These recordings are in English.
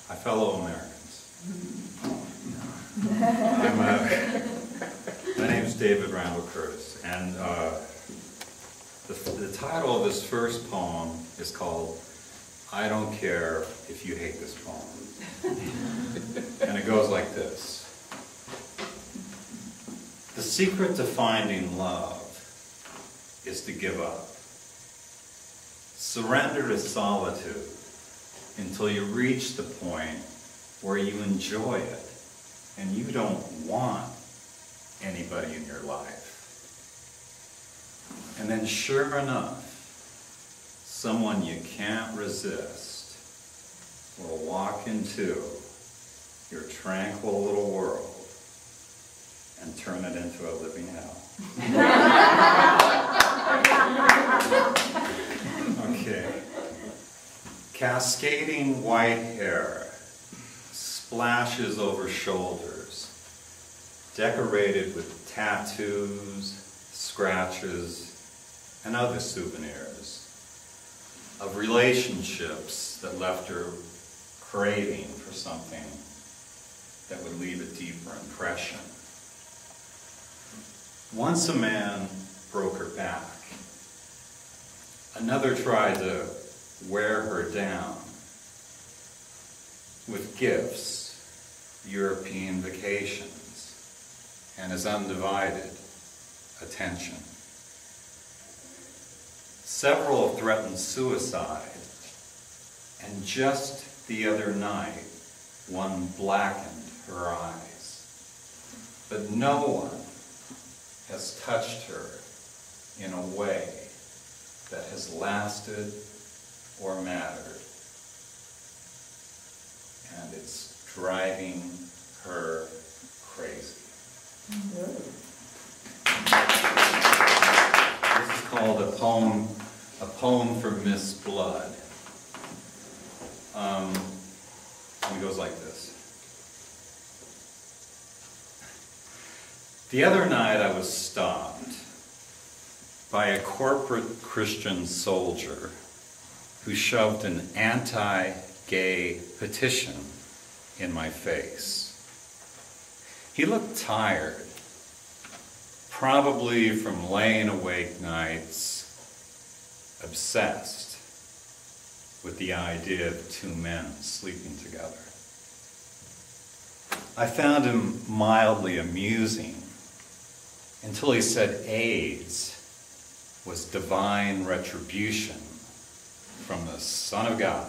My fellow Americans. My name is David Randall Curtis, and the title of this first poem is called I Don't Care If You Hate This Poem. And it goes like this. The secret to finding love is to give up. Surrender to solitude until you reach the point where you enjoy it and you don't want anybody in your life. And then sure enough, someone you can't resist will walk into your tranquil little world and turn it into a living hell. Okay. Cascading white hair splashes over shoulders, decorated with tattoos, scratches, and other souvenirs of relationships that left her craving for something that would leave a deeper impression. Once a man broke her back. Another tried to wear her down with gifts, European vacations, and his undivided attention. Several threatened suicide, and just the other night, one blackened her eyes. But no one has touched her in a way that has lasted or mattered. And it's driving her crazy. This is called a poem for Miss Blood. And it goes like this. The other night I was stopped by a corporate Christian soldier who shoved an anti-gay petition in my face. He looked tired, probably from laying awake nights, obsessed with the idea of two men sleeping together. I found him mildly amusing until he said AIDS was divine retribution from the Son of God.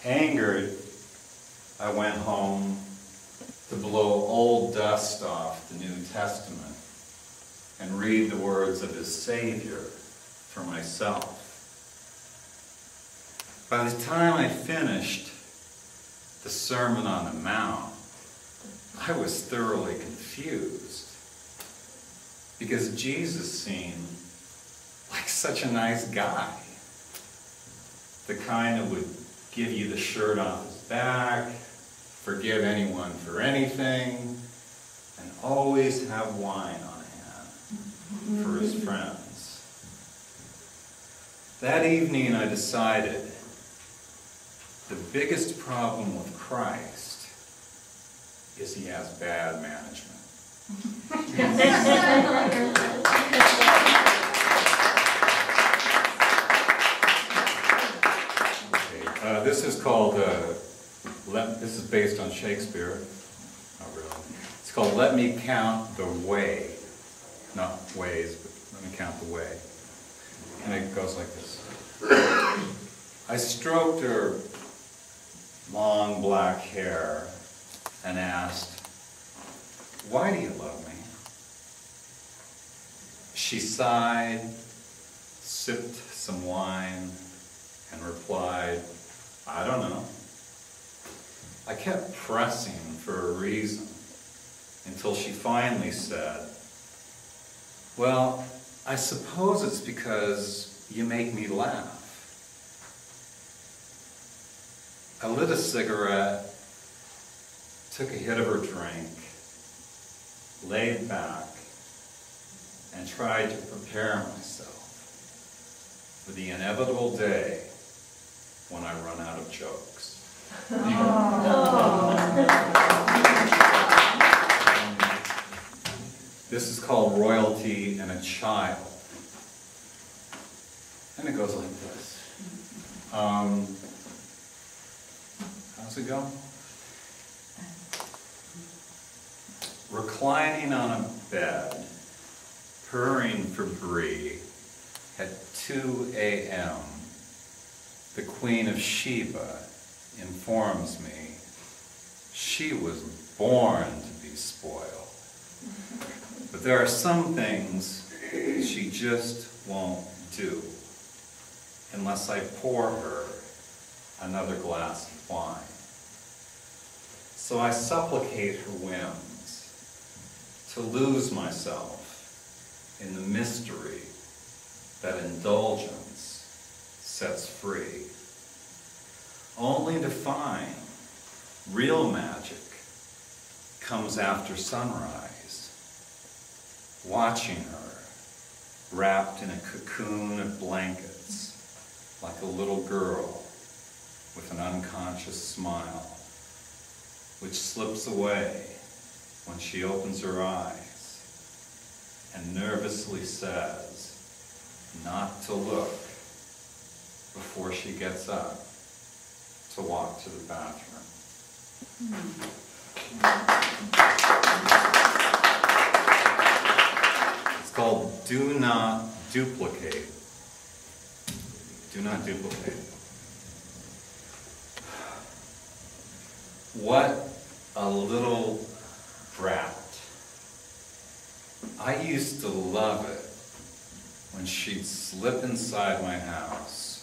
Angered, I went home to blow old dust off the New Testament and read the words of his Savior for myself. By the time I finished the Sermon on the Mount, I was thoroughly confused because Jesus seemed like such a nice guy. The kind that would give you the shirt off his back, forgive anyone for anything, and always have wine on hand for his friends. That evening I decided the biggest problem with Christ is he has bad management. Okay, this is called, this is based on Shakespeare. Not really. It's called Let Me Count the Way. Not ways, but let me count the way. And it goes like this. I stroked her long black hair and asked, "Why do you love me?" She sighed, sipped some wine, and replied, "I don't know." I kept pressing for a reason until she finally said, "Well, I suppose it's because you make me laugh." I lit a cigarette, took a hit of her drink, laid back, and tried to prepare myself for the inevitable day when I run out of jokes. This is called Royalty and a Child. And it goes like this. How's it go? Reclining on a bed, purring for Brie, at 2 a.m., the Queen of Sheba informs me she was born to be spoiled. But there are some things she just won't do unless I pour her another glass of wine. So I supplicate her whims to lose myself in the mystery that indulgence sets free, only to find real magic comes after sunrise, watching her wrapped in a cocoon of blankets like a little girl with an unconscious smile, which slips away when she opens her eyes and nervously says not to look before she gets up to walk to the bathroom. It's called Do Not Duplicate. Do not duplicate. What a little brat. I used to love it when she'd slip inside my house,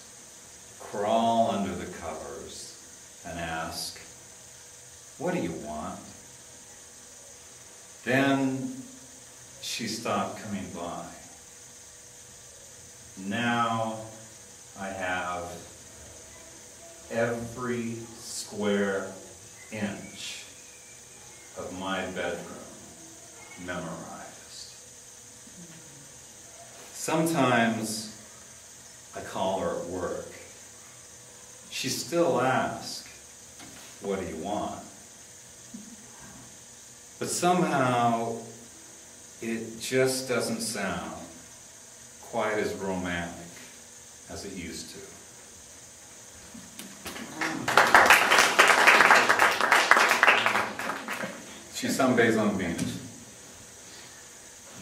crawl under the covers, and ask, "What do you want?" Then she stopped coming by. Now I have every square inch of my bedroom memorized. Sometimes I call her at work. She still asks, "What do you want?" But somehow it just doesn't sound quite as romantic as it used to. She's sunbathes on Venus.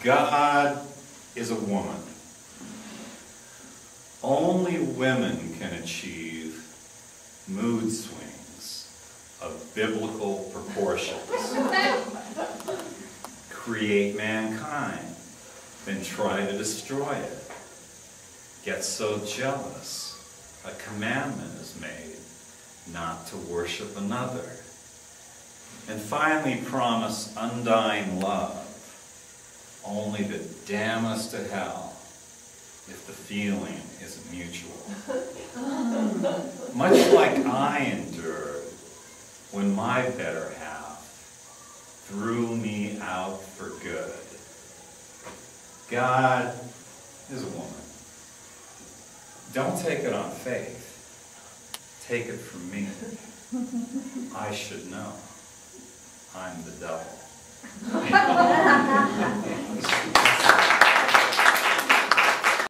God is a woman. Only women can achieve mood swings of biblical proportions. Create mankind, then try to destroy it. Get so jealous, a commandment is made not to worship another. And finally promise undying love, only to damn us to hell if the feeling isn't mutual. Much like I endured when my better half threw me out for good. God is a woman. Don't take it on faith. Take it from me. I should know. I'm the devil.